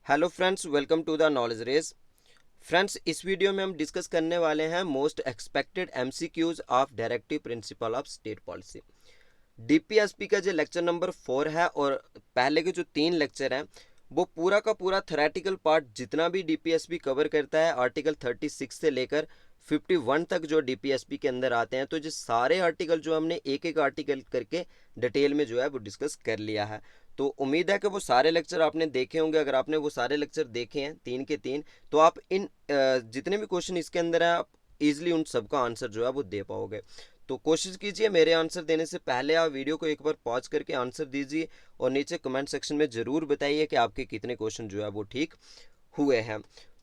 Hello friends, welcome to the Knowledge Race. Friends, इस video में हम डिस्कस करने वाले हैं most expected MCQs of directive principle of state policy. DPSP का जो लेक्चर नंबर 4 है और पहले के जो 3 लेक्चर हैं वो पूरा का पूरा थ्योरेटिकल पार्ट जितना भी डीपीएसपी कवर करता है आर्टिकल 36 से लेकर 51 तक जो डीपीएसपी के अंदर आते हैं, तो जो सारे आर्टिकल जो हमने एक एक आर्टिकल करके डिटेल में जो है वो डिस्कस कर लिया है। तो उम्मीद है कि वो सारे लेक्चर आपने देखे होंगे। अगर आपने वो सारे लेक्चर देखे हैं 3 के 3, तो आप इन जितने भी क्वेश्चन इसके अंदर हैं आप इजीली उन सबका आंसर जो है वो दे पाओगे। तो कोशिश कीजिए मेरे आंसर देने से पहले आप वीडियो को एक बार पॉज करके आंसर दीजिए और नीचे कमेंट सेक्शन में ज़रूर बताइए कि आपके कितने क्वेश्चन जो है वो ठीक हुए हैं।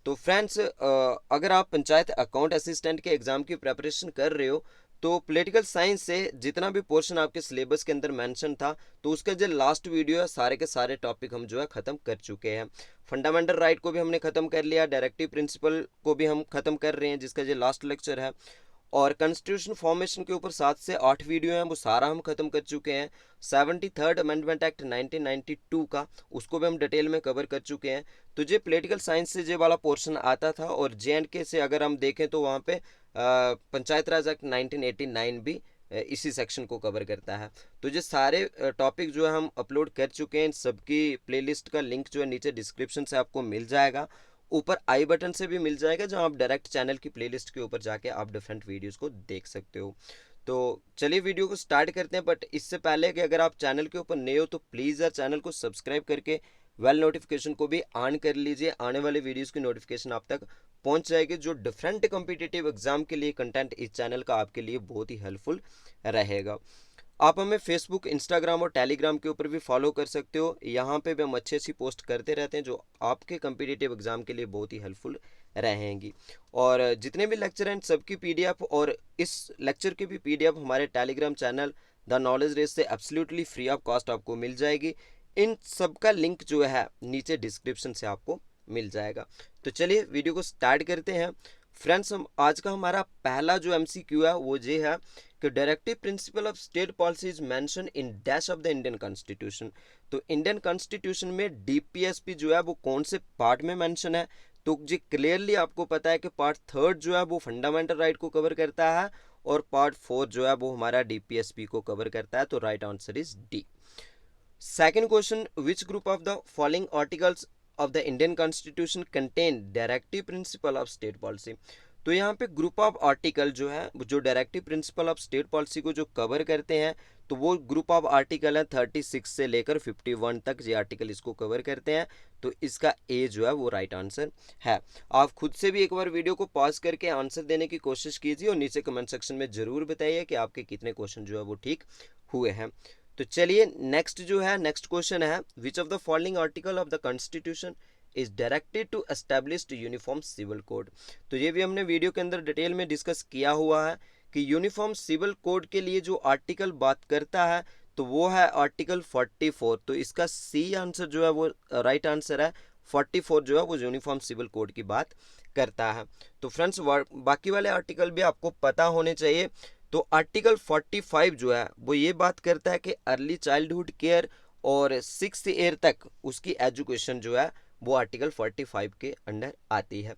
तो फ्रेंड्स, अगर आप पंचायत अकाउंट असिस्टेंट के एग्ज़ाम की प्रिपरेशन कर रहे हो तो पॉलिटिकल साइंस से जितना भी पोर्शन आपके सिलेबस के अंदर मेंशन था, तो उसका जो लास्ट वीडियो है सारे के सारे टॉपिक हम जो है ख़त्म कर चुके हैं। फंडामेंटल राइट को भी हमने ख़त्म कर लिया, डायरेक्टिव प्रिंसिपल को भी हम ख़त्म कर रहे हैं जिसका जो लास्ट लेक्चर है, और कॉन्स्टिट्यूशन फॉर्मेशन के ऊपर 7 से 8 वीडियो हैं वो सारा हम खत्म कर चुके हैं। 73rd अमेंडमेंट एक्ट 1992 का उसको भी हम डिटेल में कवर कर चुके हैं। तो ये पॉलिटिकल साइंस से जो वाला पोर्शन आता था, और जे से अगर हम देखें तो वहाँ पे पंचायत राज एक्ट 1989 भी इसी सेक्शन को कवर करता है। तो ये सारे टॉपिक जो है हम अपलोड कर चुके हैं। इन सबकी प्लेलिस्ट का लिंक जो है नीचे डिस्क्रिप्शन से आपको मिल जाएगा, ऊपर आई बटन से भी मिल जाएगा, जहां आप डायरेक्ट चैनल की प्लेलिस्ट के ऊपर जाके आप डिफरेंट वीडियोस को देख सकते हो। तो चलिए वीडियो को स्टार्ट करते हैं। बट इससे पहले कि अगर आप चैनल के ऊपर नए हो तो प्लीज़ यार चैनल को सब्सक्राइब करके वेल नोटिफिकेशन को भी ऑन कर लीजिए। आने वाले वीडियोस की नोटिफिकेशन आप तक पहुंच जाएगी। जो डिफरेंट कॉम्पिटिटिव एग्जाम के लिए कंटेंट इस चैनल का आपके लिए बहुत ही हेल्पफुल रहेगा। आप हमें फेसबुक, इंस्टाग्राम और टेलीग्राम के ऊपर भी फॉलो कर सकते हो। यहाँ पे भी हम अच्छी अच्छी पोस्ट करते रहते हैं जो आपके कम्पिटिटिव एग्जाम के लिए बहुत ही हेल्पफुल रहेंगी। और जितने भी लेक्चर हैं सबकी पीडीएफ और इस लेक्चर की भी पीडीएफ हमारे Telegram channel the Knowledge Race से एब्सोल्युटली फ्री ऑफ कॉस्ट आपको मिल जाएगी। इन सब का लिंक जो है नीचे डिस्क्रिप्शन से आपको मिल जाएगा। तो चलिए वीडियो को स्टार्ट करते हैं। फ्रेंड्स, हम आज का हमारा पहला जो एमसीक्यू है वो ये है कि directive principle of state policy is mention in dash of the Indian constitution. तो इंडियन कॉन्स्टिट्यूशन में डीपीएसपी जो है वो कौन से पार्ट में मेंशन है? तो जी क्लियरली आपको पता है कि पार्ट 3 जो है वो फंडामेंटल राइट को कवर करता है और पार्ट 4 जो है वो हमारा डीपीएसपी को कवर करता है। तो right answer is D. Second question, which group of the following articles of the Indian constitution contain directive principle of state policy? तो यहाँ पे ग्रुप ऑफ आर्टिकल जो है जो directive principle of state policy को जो कवर करते हैं, तो वो ग्रुप ऑफ आर्टिकल है 36 से लेकर 51 तक ये आर्टिकल इसको कवर करते हैं। तो इसका ए जो है वो राइट आंसर है। आप खुद से भी एक बार वीडियो को पॉज करके आंसर देने की कोशिश कीजिए और नीचे कमेंट सेक्शन में ज़रूर बताइए कि आपके कितने क्वेश्चन जो है वो ठीक हुए हैं। तो चलिए नेक्स्ट जो है नेक्स्ट क्वेश्चन है, which of the following article of the constitution is directed to establish uniform civil code? तो ये भी हमने वीडियो के अंदर डिटेल में डिस्कस किया हुआ है कि यूनिफॉर्म सिविल कोड के लिए जो आर्टिकल बात करता है तो वो है आर्टिकल 44। तो इसका सी आंसर जो है वो राइट आंसर है। 44 जो है वो यूनिफॉर्म सिविल कोड की बात करता है। तो फ्रेंड्स, बाकी वाले आर्टिकल भी आपको पता होने चाहिए। तो आर्टिकल 45 जो है वो ये बात करता है कि अर्ली चाइल्डहुड केयर और 6th ईयर तक उसकी एजुकेशन जो है वो आर्टिकल 45 के अंडर आती है।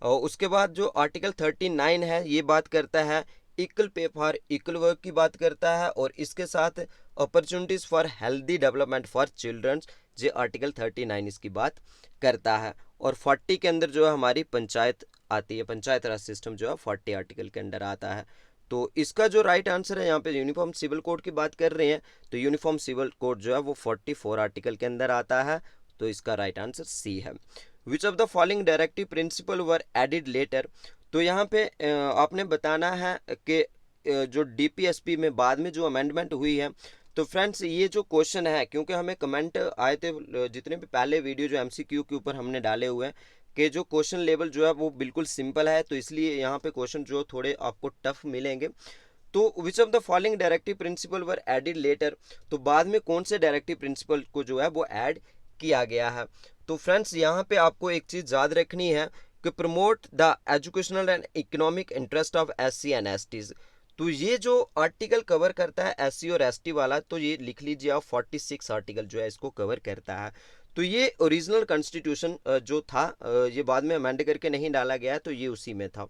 और उसके बाद जो आर्टिकल 39 है ये बात करता है equal pay for equal work की बात करता है, और इसके साथ opportunities for healthy development for childrens जो आर्टिकल 39 इसकी बात करता है। और 40 के अंदर जो है हमारी पंचायत आती है, पंचायत राज सिस्टम जो है 40 आर्टिकल के अंडर आता है। तो इसका जो राइट आंसर है, यहाँ पे यूनिफॉर्म सिविल कोड की बात कर रहे हैं तो यूनिफॉर्म सिविल कोड जो है वो 44 आर्टिकल के अंदर आता है। तो इसका राइट आंसर सी है। Which of the following directive principle were added later? तो यहाँ पे आपने बताना है कि जो डीपीएसपी में बाद में जो अमेंडमेंट हुई है। तो फ्रेंड्स, ये जो क्वेश्चन है, क्योंकि हमें कमेंट आए थे जितने भी पहले वीडियो जो एमसीक्यू के ऊपर हमने डाले हुए हैं कि जो क्वेश्चन लेवल जो है वो बिल्कुल सिंपल है, तो इसलिए यहाँ पे क्वेश्चन जो थोड़े आपको टफ मिलेंगे। तो which of the following directive principle were added later? तो बाद में कौन से डायरेक्टिव प्रिंसिपल को जो है वो ऐड किया गया है? तो फ्रेंड्स, यहाँ पे आपको एक चीज़ याद रखनी है कि promote the educational and economic interest of SC and STs। तो ये जो आर्टिकल कवर करता है SC और ST वाला, तो ये लिख लीजिए आप 46 आर्टिकल जो है इसको कवर करता है। तो ये ओरिजिनल कॉन्स्टिट्यूशन जो था, ये बाद में अमेंड करके नहीं डाला गया है, तो ये उसी में था।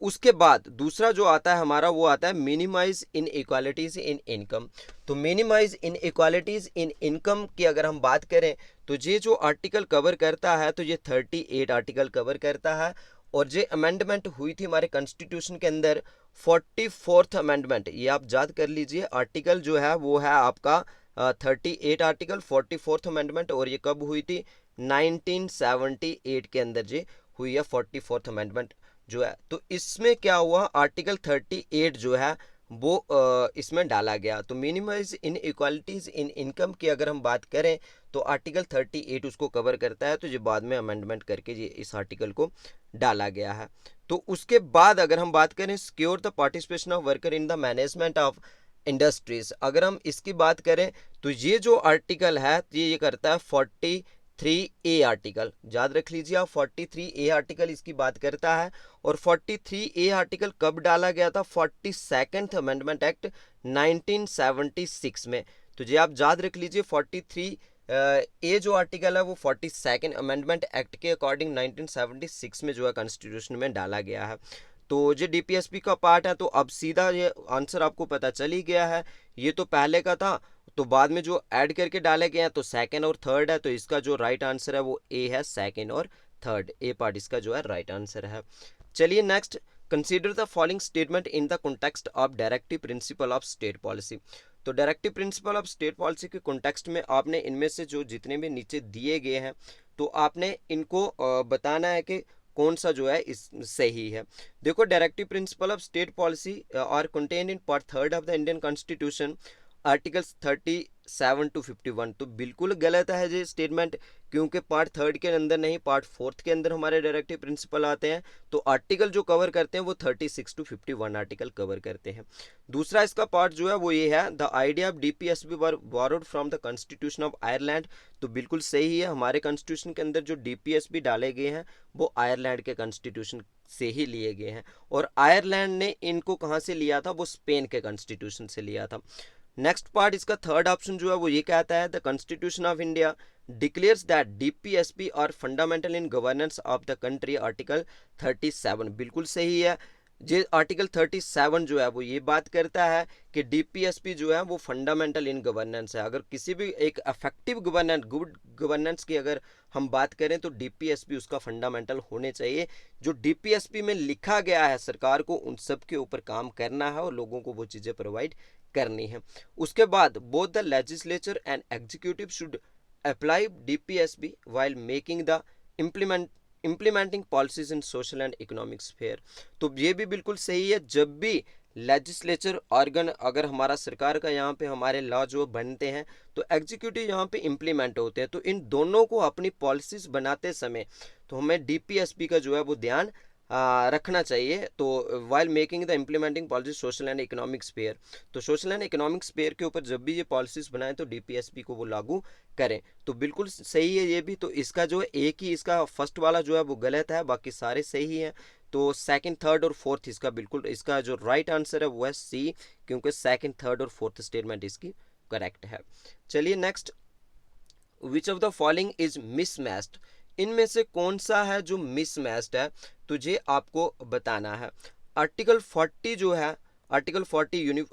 उसके बाद दूसरा जो आता है हमारा, वो आता है minimize inequalities in income. तो minimize inequalities in income की अगर हम बात करें, तो ये जो आर्टिकल कवर करता है, तो ये 38 आर्टिकल कवर करता है। और ये अमेंडमेंट हुई थी हमारे कॉन्स्टिट्यूशन के अंदर 44th अमेंडमेंट, ये आप याद कर लीजिए। आर्टिकल जो है वो है आपका 38 आर्टिकल 44th अमेंडमेंट, और ये कब हुई थी? 1978 के अंदर ये हुई है 44th अमेंडमेंट जो है। तो इसमें क्या हुआ, आर्टिकल 38 जो है वो इसमें डाला गया। तो minimize inequalities in income की अगर हम बात करें, तो आर्टिकल 38 उसको कवर करता है। तो ये बाद में अमेंडमेंट करके ये इस आर्टिकल को डाला गया है। तो उसके बाद अगर हम बात करें secure the participation of worker in the management of industries, अगर हम इसकी बात करें, तो ये जो आर्टिकल है ये करता है 43A आर्टिकल, याद रख लीजिए आप, 43A आर्टिकल इसकी बात करता है। और 43A आर्टिकल कब डाला गया था? 42nd अमेंडमेंट एक्ट 1976 में। तो ये आप याद रख लीजिए, 43 ए जो आर्टिकल है वो 42nd अमेंडमेंट एक्ट के अकॉर्डिंग 1976 में जो है कॉन्स्टिट्यूशन में डाला गया है। तो ये डीपीएसपी का पार्ट है। तो अब सीधा ये आंसर आपको पता चल ही गया है, ये तो पहले का था, तो बाद में जो ऐड करके डाले गए हैं तो सेकंड और थर्ड है। तो इसका जो राइट आंसर है वो ए है, सेकंड और थर्ड, ए पार्ट इसका जो है राइट आंसर है। चलिए next, consider the following statement in the context of directive principle of state policy. तो directive principle of state policy के कॉन्टेक्स्ट में आपने इनमें से जो जितने भी नीचे दिए गए हैं, तो आपने इनको बताना है कि कौन सा जो है इस सही है। देखो, directive principle of state policy are contain in part 3 of the Indian constitution articles 37 to 51। तो बिल्कुल गलत है ये स्टेटमेंट, क्योंकि पार्ट 3 के अंदर नहीं, पार्ट 4 के अंदर हमारे डायरेक्टिव प्रिंसिपल आते हैं। तो आर्टिकल जो कवर करते हैं वो 36 to 51 आर्टिकल कवर करते हैं। दूसरा इसका पार्ट जो है वो ये है, the idea of DPSB were borrowed from the constitution of Ireland. तो बिल्कुल सही है, हमारे कॉन्स्टिट्यूशन के अंदर जो डीपीएसबी डाले गए हैं वो आयरलैंड के कॉन्स्टिट्यूशन से ही लिए गए हैं। और आयरलैंड ने इनको कहाँ से लिया था? वो स्पेन के कॉन्स्टिट्यूशन से लिया था। नेक्स्ट पार्ट इसका थर्ड ऑप्शन जो है वो ये कहता है, the constitution of India declares that DPSP are fundamental in governance of the country, article 37। बिल्कुल सही है, ये आर्टिकल 37 जो है वो ये बात करता है कि डीपीएसपी जो है वो फंडामेंटल इन गवर्नेंस है। अगर किसी भी एक इफेक्टिव गवर्नेंस, गुड गवर्नेंस की अगर हम बात करें, तो डीपीएसपी उसका फंडामेंटल होने चाहिए। जो डीपीएसपी में लिखा गया है, सरकार को उन सब के ऊपर काम करना है और लोगों को वो चीज़ें प्रोवाइड करनी है। उसके बाद both the legislature and executive should apply DPSB while making the implementing policies in social and economic sphere. तो ये भी बिल्कुल सही है, जब भी लेजिस्लेचर ऑर्गन अगर हमारा सरकार का यहाँ पे हमारे लॉ जो बनते हैं, तो एग्जीक्यूटिव यहाँ पे इम्प्लीमेंट होते हैं। तो इन दोनों को अपनी पॉलिसीज बनाते समय तो हमें डीपीएसपी का जो है वो ध्यान रखना चाहिए। तो while making the implementing policy social and economic sphere, तो सोशल एंड इकोनॉमिक स्पेयर के ऊपर जब भी ये पॉलिसीज बनाएं तो डीपीएसपी को वो लागू करें। तो बिल्कुल सही है ये भी। तो इसका जो है एक ही इसका फर्स्ट वाला जो है वो गलत है, बाकी सारे सही हैं। तो सेकंड, थर्ड और फोर्थ इसका बिल्कुल, इसका जो राइट आंसर है वो है सी, क्योंकि सेकंड, थर्ड और फोर्थ स्टेटमेंट इसकी करेक्ट है। चलिए next, which of the following is mismatched. इनमें से कौन सा है जो मिसमैच्ड है, तुझे आपको बताना है। आर्टिकल 40 जो है, article 40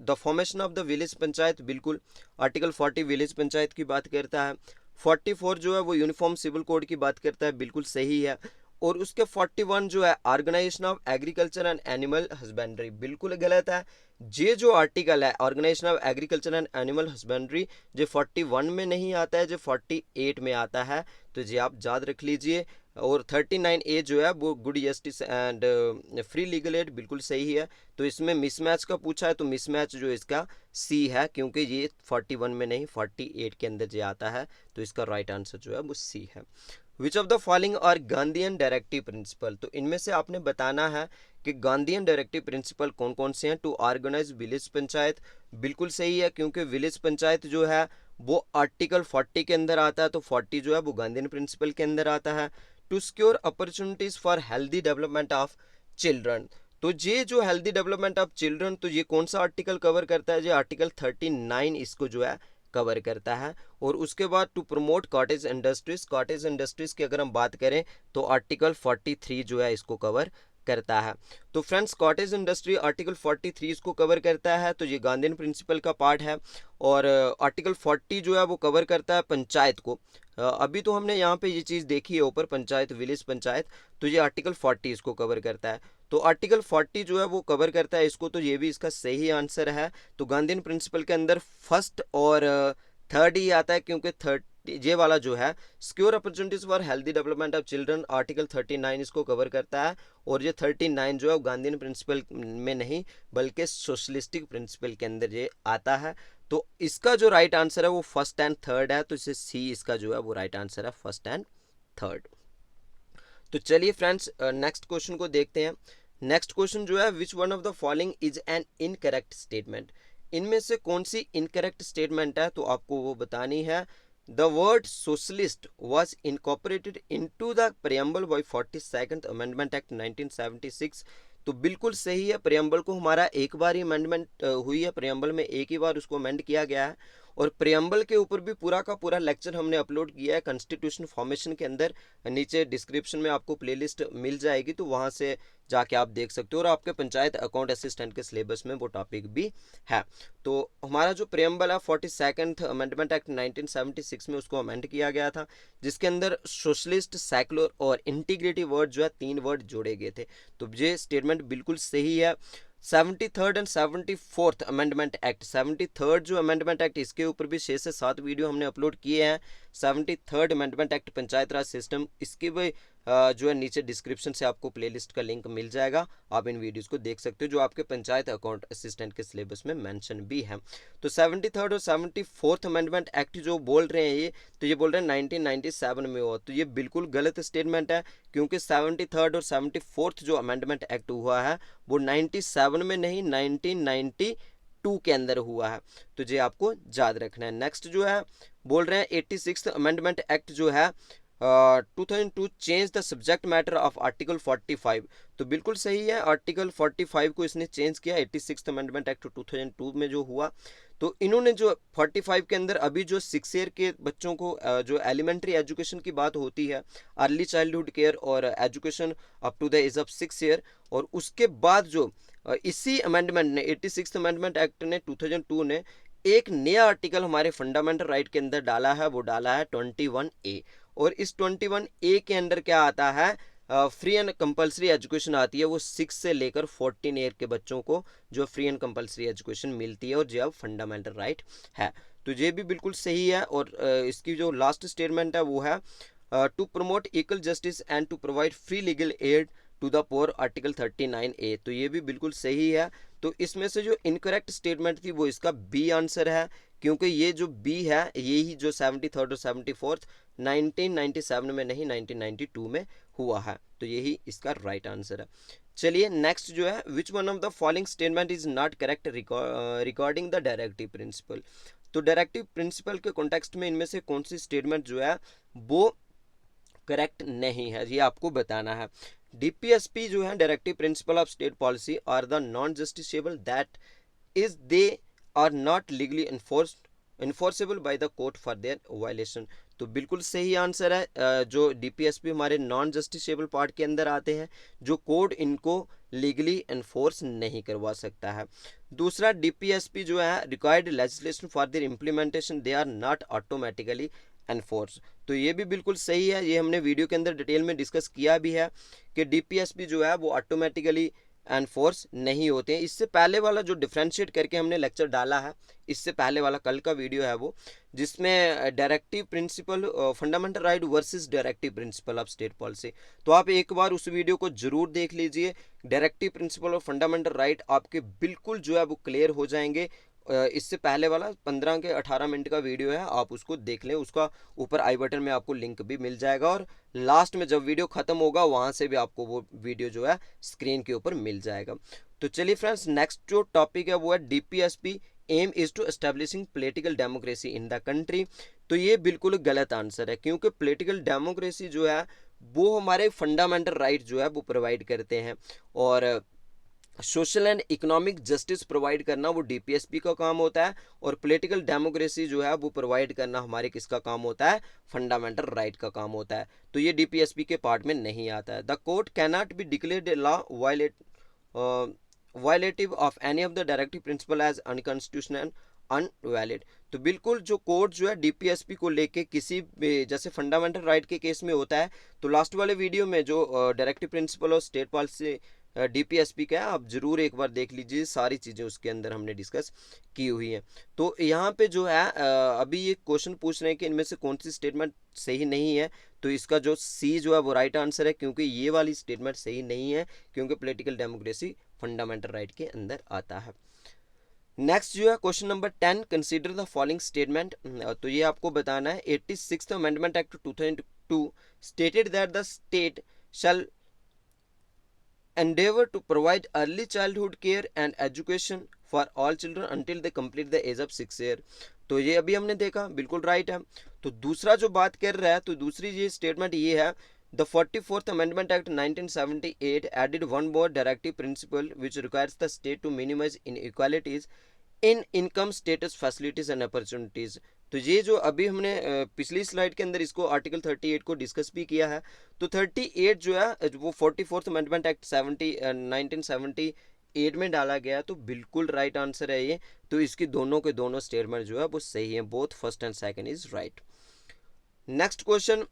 the formation of the village panchayat, बिल्कुल आर्टिकल 40 विलेज पंचायत की बात करता है। 44 जो है वो यूनिफॉर्म सिविल कोड की बात करता है, बिल्कुल सही है। और उसके 41 जो है organisation of agriculture and animal husbandry, बिल्कुल गलत है। ये जो आर्टिकल है organisation of agriculture and animal husbandry, जो 41 में नहीं आता है, जो 48 में आता है। तो ये आप याद रख लीजिए। और 39A जो है वो good justice and free legal add, बिल्कुल सही है। तो इसमें मिसमैच का पूछा है, तो मिसमैच जो इसका सी है, क्योंकि ये 41 में नहीं 48 के अंदर जो आता है। तो इसका राइट आंसर जो है वो सी है। Which of the following are Gandhian directive principle, तो इनमें से आपने बताना है कि गांधीयन डायरेक्टिव प्रिंसिपल कौन कौन से हैं। टू ऑर्गेनाइज विलेज पंचायत, बिल्कुल सही है, क्योंकि विलेज पंचायत जो है वो आर्टिकल 40 के अंदर आता है। तो 40 जो है वो गांधीयन प्रिंसिपल के अंदर आता है। To secure opportunities for healthy development of children, तो ये जो हेल्दी डेवलपमेंट ऑफ चिल्ड्रन, तो ये कौन सा आर्टिकल कवर करता है? ये आर्टिकल 39 इसको जो है कवर करता है। और उसके बाद टू प्रमोट कॉटेज इंडस्ट्रीज की अगर हम बात करें तो आर्टिकल 43 जो है इसको कवर करता है। तो फ्रेंड्स कॉटेज इंडस्ट्री आर्टिकल 43 इसको कवर करता है, तो ये गांधीयन प्रिंसिपल का पार्ट है। और आर्टिकल 40 जो है वो कवर करता है पंचायत को। अभी तो हमने यहाँ पे ये चीज़ देखी है ऊपर, पंचायत, विलेज पंचायत, तो ये आर्टिकल 40 इसको कवर करता है। तो आर्टिकल 40 जो है वो कवर करता है इसको, तो ये भी इसका सही आंसर है। तो गांधीयन प्रिंसिपल के अंदर फर्स्ट और थर्ड ही आता है, क्योंकि थर्ड ये वाला जो है secure opportunities for healthy development of children article 39 इसको कवर करता है। और ये 39 जो है गांधीयन प्रिंसिपल में नहीं बल्कि सोशलिस्टिक प्रिंसिपल के अंदर ये आता है। तो इसका जो राइट आंसर है वो फर्स्ट एंड थर्ड है, तो इसे सी इसका जो है वो राइट आंसर है, फर्स्ट एंड थर्ड। तो चलिए फ्रेंड्स नेक्स्ट क्वेश्चन को देखते हैं। नेक्स्ट क्वेश्चन जो है which one of the following is an incorrect statement, इनमें से कौन सी इनकरेक्ट स्टेटमेंट है, तो आपको वो बतानी है। The word socialist was incorporated into the preamble by 42nd Amendment Act 1976। तो बिल्कुल सही है, प्रियम्बल को हमारा एक बार ही अमेंडमेंट हुई है, प्रियम्बल में एक ही बार उसको अमेंड किया गया है। और प्रियम्बल के ऊपर भी पूरा का पूरा लेक्चर हमने अपलोड किया है कॉन्स्टिट्यूशन फॉर्मेशन के अंदर, नीचे डिस्क्रिप्शन में आपको प्लेलिस्ट मिल जाएगी, तो वहाँ से जाके आप देख सकते हो। और आपके पंचायत अकाउंट असिस्टेंट के सिलेबस में वो टॉपिक भी है। तो हमारा जो प्रियम्बल है 42nd अमेंडमेंट एक्ट 1976 में उसको अमेंड किया गया था, जिसके अंदर सोशलिस्ट, सेकुलर और इंटीग्रिटी वर्ड जो है 3 वर्ड जोड़े गए थे। तो ये स्टेटमेंट बिल्कुल सही है। 73rd and 74th amendment act, 73rd जो अमेंडमेंट एक्ट इसके ऊपर भी 6 से 7 वीडियो हमने अपलोड किए हैं। 73rd अमेंडमेंट एक्ट पंचायत राज सिस्टम, इसकी भी जो है नीचे डिस्क्रिप्शन से आपको प्लेलिस्ट का लिंक मिल जाएगा, आप इन वीडियोस को देख सकते हो जो आपके पंचायत अकाउंट असिस्टेंट के सिलेबस में मेंशन भी है। तो 73rd और 74th अमेंडमेंट एक्ट जो बोल रहे हैं ये, तो ये बोल रहे हैं 1997 में हुआ, तो ये बिल्कुल गलत स्टेटमेंट है, क्योंकि 73rd और 74th जो अमेंडमेंट एक्ट हुआ है वो 97 में नहीं 1992 के अंदर हुआ है, तो ये आपको याद रखना है। नेक्स्ट जो है बोल रहे हैं 86th अमेंडमेंट एक्ट जो है 2002 change the subject matter of article 45। तो बिल्कुल सही है, आर्टिकल 45 को इसने चेंज किया 86th अमेंडमेंट एक्ट 2002 में जो हुआ। तो इन्होंने जो 45 के अंदर अभी जो 6 ईयर के बच्चों को जो एलिमेंट्री एजुकेशन की बात होती है, अर्ली चाइल्डहुड केयर और education up to the age of 6 year, और उसके बाद जो इसी अमेंडमेंट ने 86th अमेंडमेंट एक्ट ने 2002 ने एक नया आर्टिकल हमारे फंडामेंटल राइट के अंदर डाला है, वो डाला है 21A। और इस 21A के अंदर क्या आता है, फ्री एंड कंपलसरी एजुकेशन आती है, वो 6 से लेकर 14 ईयर के बच्चों को जो फ्री एंड कंपलसरी एजुकेशन मिलती है, और जो अब फंडामेंटल राइट है। तो ये भी बिल्कुल सही है। और इसकी जो लास्ट स्टेटमेंट है वो है to promote equal justice and to provide free legal aid to the poor article 39A। तो ये भी बिल्कुल सही है। तो इसमें से जो इनकरेक्ट स्टेटमेंट थी वो इसका बी आंसर है, क्योंकि ये जो बी है यही जो 73rd और 74th 1997 में नहीं 1992 में हुआ है, तो यही इसका राइट आंसर है। चलिए नेक्स्ट जो है which one of the following statement is not correct recording the directive principle. तो डायरेक्टिव प्रिंसिपल के कॉन्टेक्स्ट में इनमें से कौन सी स्टेटमेंट जो है वो करेक्ट नहीं है, ये आपको बताना है। डीपीएसपी जो है directive principle of state policy are the non justiciable that is they are not legally enforceable by the court for their violation. तो बिल्कुल सही आंसर है। जो डीपीएसपी हमारे नॉन जस्टिसेबल पार्ट के अंदर आते हैं, जो कोड इनको लीगली एनफोर्स नहीं करवा सकता है। दूसरा डीपीएसपी जो है required legislation for their implementation they are not automatically enforce. तो ये भी बिल्कुल सही है, ये हमने वीडियो के अंदर डिटेल में डिस्कस किया भी है कि डीपीएसपी जो है वो ऑटोमेटिकली एनफोर्स नहीं होते हैं। इससे पहले वाला जो डिफ्रेंशिएट करके हमने लेक्चर डाला है, इससे पहले वाला कल का वीडियो है वो, जिसमें directive principle fundamental right versus directive principle of state policy, तो आप एक बार उस वीडियो को जरूर देख लीजिए। डायरेक्टिव प्रिंसिपल और फंडामेंटल राइट आपके बिल्कुल जो है वो क्लियर हो जाएंगे। इससे पहले वाला 15 के 18 मिनट का वीडियो है, आप उसको देख लें, उसका ऊपर आई बटन में आपको लिंक भी मिल जाएगा, और लास्ट में जब वीडियो खत्म होगा वहां से भी आपको वो वीडियो जो है स्क्रीन के ऊपर मिल जाएगा। तो चलिए फ्रेंड्स नेक्स्ट जो टॉपिक है वो है DPSP aim is to establishing political democracy in the country. तो ये बिल्कुल गलत आंसर है, क्योंकि पॉलिटिकल डेमोक्रेसी जो है वो हमारे फंडामेंटल राइट जो है वो प्रोवाइड करते हैं। और social and economic justice provide करना वो डीपीएसपी का काम होता है, और पॉलिटिकल डेमोक्रेसी जो है वो प्रोवाइड करना हमारे किसका काम होता है, फंडामेंटल राइट का काम होता है। तो ये डीपीएसपी के पार्ट में नहीं आता है। The court can not be declared law violative of any of the directive principle as unconstitutional invalid. तो बिल्कुल जो कोर्ट जो है डीपीएसपी को लेके किसी भी, जैसे फंडामेंटल राइट के केस में होता है, तो लास्ट वाले वीडियो में जो डायरेक्टिव प्रिंसिपल और स्टेट पॉलिसी डीपीएसपी का है, आप जरूर एक बार देख लीजिए, सारी चीज़ें उसके अंदर हमने डिस्कस की हुई हैं। तो यहाँ पे जो है अभी ये क्वेश्चन पूछ रहे हैं कि इनमें से कौन सी स्टेटमेंट सही नहीं है, तो इसका जो सी जो है वो राइट आंसर है, क्योंकि ये वाली स्टेटमेंट सही नहीं है, क्योंकि पॉलिटिकल डेमोक्रेसी फंडामेंल राइट के अंदर आता है। नेक्स्ट जो है question number 10, consider the following statement. तो ये आपको बताना है 86th amendment act 2002 stated that the state shall endeavor to provide early childhood care and education for all children until they complete the age of 6 year। तो ये अभी हमने देखा, बिल्कुल राइट है। तो दूसरा जो बात कर रहा है, तो दूसरी ये स्टेटमेंट ये है, the 44th amendment act 1978 added one more directive principle which requires the state to minimize inequalities in income status facilities and opportunities. तो ये जो अभी हमने पिछली स्लाइड के अंदर इसको आर्टिकल 38 को डिस्कस भी किया है। तो 38 जो है वो 44th अमेंडमेंट एक्ट 1978 में डाला गया, तो बिल्कुल राइट आंसर है ये। तो इसकी दोनों के दोनों स्टेटमेंट जो है वो सही है, both first and second is right. Next question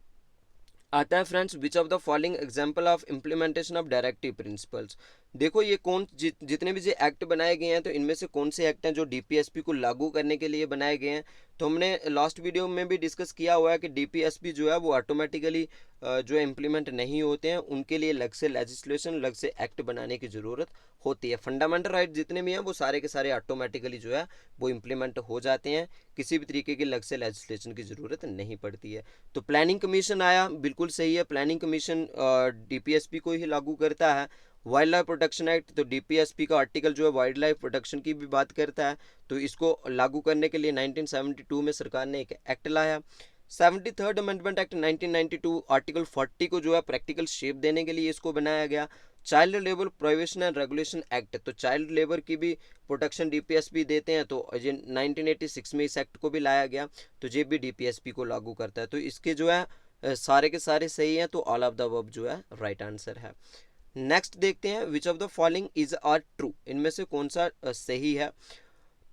आता है friends, which of the following example of implementation of directive principles. देखो ये जितने भी जो एक्ट बनाए गए हैं, तो इनमें से कौन से एक्ट हैं जो डीपीएसपी को लागू करने के लिए बनाए गए हैं। तो हमने लास्ट वीडियो में भी डिस्कस किया हुआ है कि डीपीएसपी जो है वो ऑटोमेटिकली जो इम्प्लीमेंट नहीं होते हैं, उनके लिए अलग से लेजिस्लेशन, अलग से एक्ट बनाने की ज़रूरत होती है। फंडामेंटल राइट जितने भी हैं वो सारे के सारे ऑटोमेटिकली जो है वो इम्प्लीमेंट हो जाते हैं, किसी भी तरीके की अलग से लेजिस्लेशन की ज़रूरत नहीं पड़ती है। तो प्लानिंग कमीशन आया, बिल्कुल सही है, प्लानिंग कमीशन डीपीएसपी को ही लागू करता है। वाइल्ड लाइफ प्रोटेक्शन एक्ट, तो डीपीएसपी का आर्टिकल जो है वाइल्ड लाइफ प्रोटेक्शन की भी बात करता है, तो इसको लागू करने के लिए 1972 में सरकार ने एक एक्ट लाया। 73rd अमेंडमेंट एक्ट 1992 आर्टिकल 40 को जो है प्रैक्टिकल शेप देने के लिए इसको बनाया गया। Child labour prohibition and regulation act, तो चाइल्ड लेबर की भी प्रोटेक्शन डीपीएसपी देते हैं, तो ये 1986 में इस एक्ट को भी लाया गया, तो ये भी डीपीएसपी को लागू करता है। तो इसके जो है सारे के सारे सही हैं, तो ऑल ऑफ द अबव जो है राइट आंसर है। नेक्स्ट देखते हैं, which of the following is are true, इनमें से कौन सा सही है।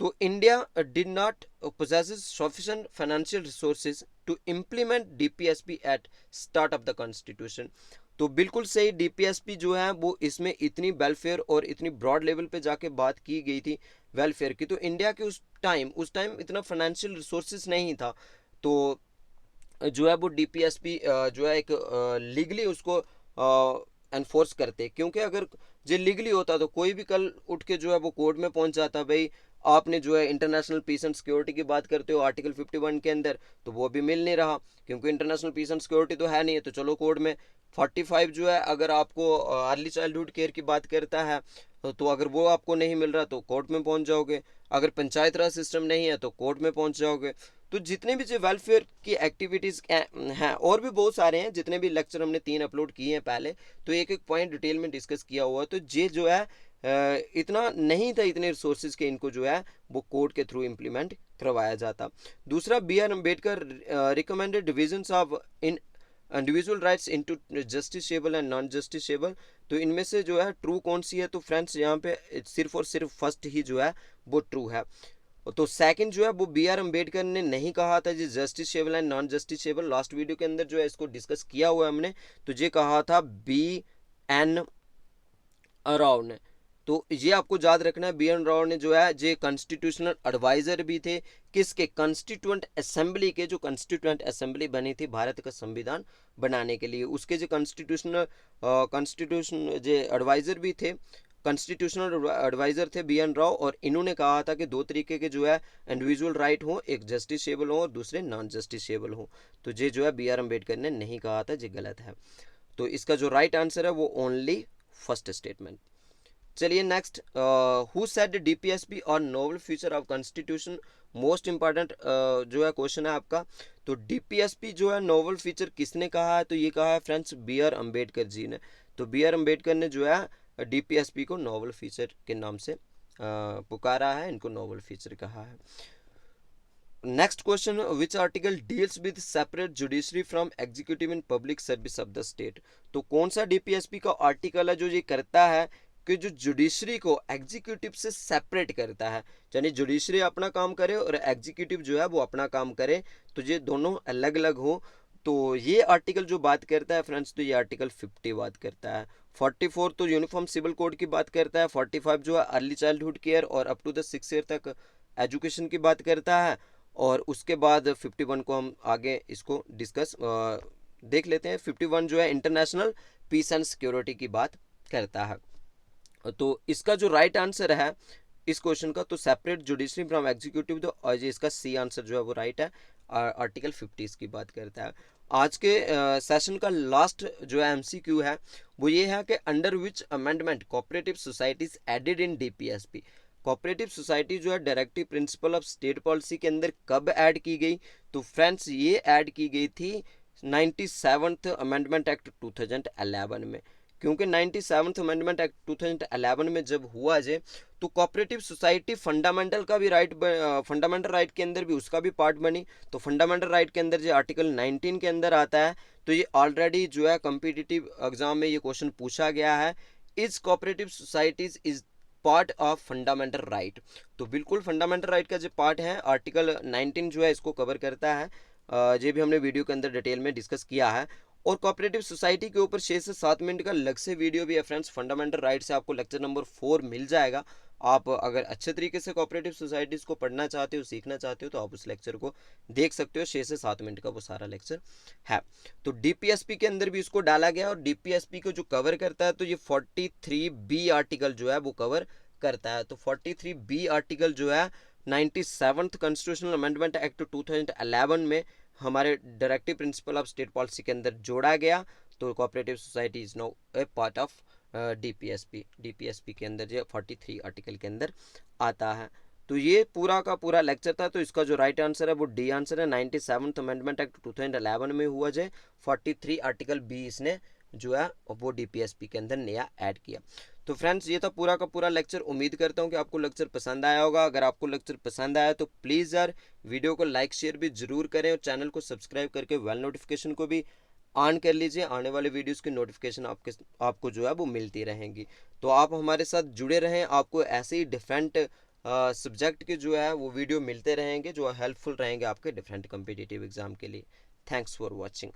तो India did not possesses sufficient financial resources to implement DPSP at start of the constitution. तो बिल्कुल सही, डीपीएसपी जो है वो इसमें इतनी वेलफेयर और इतनी ब्रॉड लेवल पे जाके बात की गई थी वेलफेयर की, तो इंडिया के उस टाइम इतना फाइनेंशियल रिसोर्सेज नहीं था, तो जो है वो डीपीएसपी जो है एक लीगली उसको एनफोर्स करते, क्योंकि अगर जो लीगली होता तो कोई भी कल उठ के जो है वो कोर्ट में पहुंच जाता, भाई आपने जो है इंटरनेशनल पीस एंड सिक्योरिटी की बात करते हो आर्टिकल 51 के अंदर, तो वो भी मिल नहीं रहा, क्योंकि इंटरनेशनल पीस एंड सिक्योरिटी तो है नहीं है, तो चलो कोर्ट में। 45 जो है अगर आपको अर्ली चाइल्डहुड केयर की बात करता है, तो अगर वो आपको नहीं मिल रहा तो कोर्ट में पहुंच जाओगे, अगर पंचायत राज सिस्टम नहीं है तो कोर्ट में पहुंच जाओगे। तो जितने भी जो वेलफेयर की एक्टिविटीज़ हैं, और भी बहुत सारे हैं, जितने भी लेक्चर हमने 3 अपलोड किए हैं पहले, तो एक एक पॉइंट डिटेल में डिस्कस किया हुआ, तो ये जो है इतना नहीं था, इतने रिसोर्सेज के इनको जो है वो कोर्ट के थ्रू इम्प्लीमेंट करवाया जाता। दूसरा, B R Ambedkar recommended divisions of in individual rights into justiciable and non justiciable. तो इनमें से जो है ट्रू कौन सी है, तो फ्रेंड्स यहाँ पे सिर्फ और सिर्फ फर्स्ट ही जो है वो ट्रू है। तो सेकंड जो है वो बी आर अम्बेडकर ने नहीं कहा था जी justiciable and non justiciable, last video के अंदर जो है इसको डिस्कस किया हुआ है हमने, तो ये कहा था बी एन राव ने। तो ये आपको याद रखना है, बी एन राव ने जो है ये कॉन्स्टिट्यूशनल एडवाइजर भी थे, किसके, कॉन्स्टिट्यूएंट असेंबली के, जो कॉन्स्टिट्यूएंट असेंबली बनी थी भारत का संविधान बनाने के लिए, उसके जो कॉन्स्टिट्यूशन जो एडवाइजर भी थे, कॉन्स्टिट्यूशनल एडवाइजर थे बी एन राव, और इन्होंने कहा था कि 2 तरीके के जो है इंडिविजुअल राइट हो, एक जस्टिसेबल हो और दूसरे नॉन जस्टिसेबल हो। तो ये जो है बी आर अम्बेडकर ने नहीं कहा था, ये गलत है। तो इसका जो राइट आंसर है वो ओनली फर्स्ट स्टेटमेंट। चलिए next, who said DPSP are novel feature of constitution, most important जो है क्वेश्चन है आपका। तो डीपीएसपी जो है नोबल फीचर किसने कहा है, तो ये कहा है friends B R Ambedkar ji ने। तो बी आर अम्बेडकर ने जो है डीपीएसपी को नोवल फीचर के नाम से पुकारा है, इनको नोवल फीचर कहा है। Next question, which article deals with separate judiciary from executive in public service of the state. तो कौन सा डीपीएसपी का आर्टिकल है जो ये करता है कि जो जुडिशरी को एग्जीक्यूटिव से सेपरेट करता है, यानी जुडिशरी अपना काम करे और एग्जीक्यूटिव जो है वो अपना काम करे, तो ये दोनों अलग अलग हो। तो ये आर्टिकल जो बात करता है फ्रेंड्स, तो ये आर्टिकल 50 बात करता है। 44 तो यूनिफॉर्म सिविल कोड की बात करता है। 45 जो है अर्ली चाइल्डहुड केयर और अप टू द 6 ईयर तक एजुकेशन की बात करता है। और उसके बाद 51 को हम आगे इसको डिस्कस देख लेते हैं। 51 जो है इंटरनेशनल पीस एंड सिक्योरिटी की बात करता है। तो इसका जो राइट आंसर है इस क्वेश्चन का, तो सेपरेट जुडिशरी फ्रॉम एग्जीक्यूटिव, तो इसका सी आंसर जो है वो राइट है। आर्टिकल 50 की बात करता है। आज के सेशन का लास्ट जो है एमसीक्यू है वो ये है कि under which amendment cooperative societies added in DPSP. Cooperative society जो है directive principle of state policy के अंदर कब ऐड की गई, तो फ्रेंड्स ये ऐड की गई थी 97th अमेंडमेंट एक्ट 2011 में। क्योंकि 97th अमेंडमेंट एक्ट 2011 में जब हुआ जे, तो कोऑपरेटिव सोसाइटी फंडामेंटल का भी राइट, फंडामेंटल राइट के अंदर भी उसका भी पार्ट बनी। तो फंडामेंटल राइट के अंदर जो आर्टिकल 19 के अंदर आता है, तो ये ऑलरेडी जो है कॉम्पिटिटिव एग्जाम में ये क्वेश्चन पूछा गया है, is cooperative societies is part of fundamental right. तो बिल्कुल फंडामेंटल राइट का जो पार्ट है आर्टिकल 19 जो है इसको कवर करता है। ये भी हमने वीडियो के अंदर डिटेल में डिस्कस किया है। और कोऑपरेटिव सोसाइटी के ऊपर 6 से 7 मिनट का अलग से वीडियो भी है फ्रेंड्स। फंडामेंटल राइट से आपको लेक्चर नंबर 4 मिल जाएगा। आप अगर अच्छे तरीके से कोऑपरेटिव सोसाइटीज़ को पढ़ना चाहते हो, सीखना चाहते हो, तो आप उस लेक्चर को देख सकते हो। 6 से 7 मिनट का वो सारा लेक्चर है। तो डीपीएसपी के अंदर भी इसको डाला गया, और डीपीएसपी को जो कवर करता है तो ये 43B आर्टिकल जो है वो कवर करता है। तो 43B आर्टिकल जो है 97th कॉन्स्टिट्यूशनल अमेंडमेंट एक्ट 2011 में हमारे directive principle of state policy के अंदर जोड़ा गया। तो cooperative society is now A part of DPSP के अंदर जो 43 आर्टिकल के अंदर आता है। तो ये पूरा का पूरा लेक्चर था। तो इसका जो राइट आंसर है वो डी आंसर है। 97th अमेंडमेंट एक्ट 2011 में हुआ जो 43 आर्टिकल बी इसने जो है वो डीपीएसपी के अंदर नया ऐड किया। तो फ्रेंड्स ये था पूरा का पूरा लेक्चर। उम्मीद करता हूँ कि आपको लेक्चर पसंद आया होगा। अगर आपको लेक्चर पसंद आया तो प्लीज़ यार वीडियो को लाइक शेयर भी जरूर करें, और चैनल को सब्सक्राइब करके वेल नोटिफिकेशन को भी ऑन कर लीजिए। आने वाले वीडियोस की नोटिफिकेशन आपको जो है वो मिलती रहेंगी। तो आप हमारे साथ जुड़े रहें, आपको ऐसे ही डिफरेंट सब्जेक्ट के जो है वो वीडियो मिलते रहेंगे जो हेल्पफुल रहेंगे आपके डिफरेंट कॉम्पिटिटिव एग्जाम के लिए। Thanks for watching.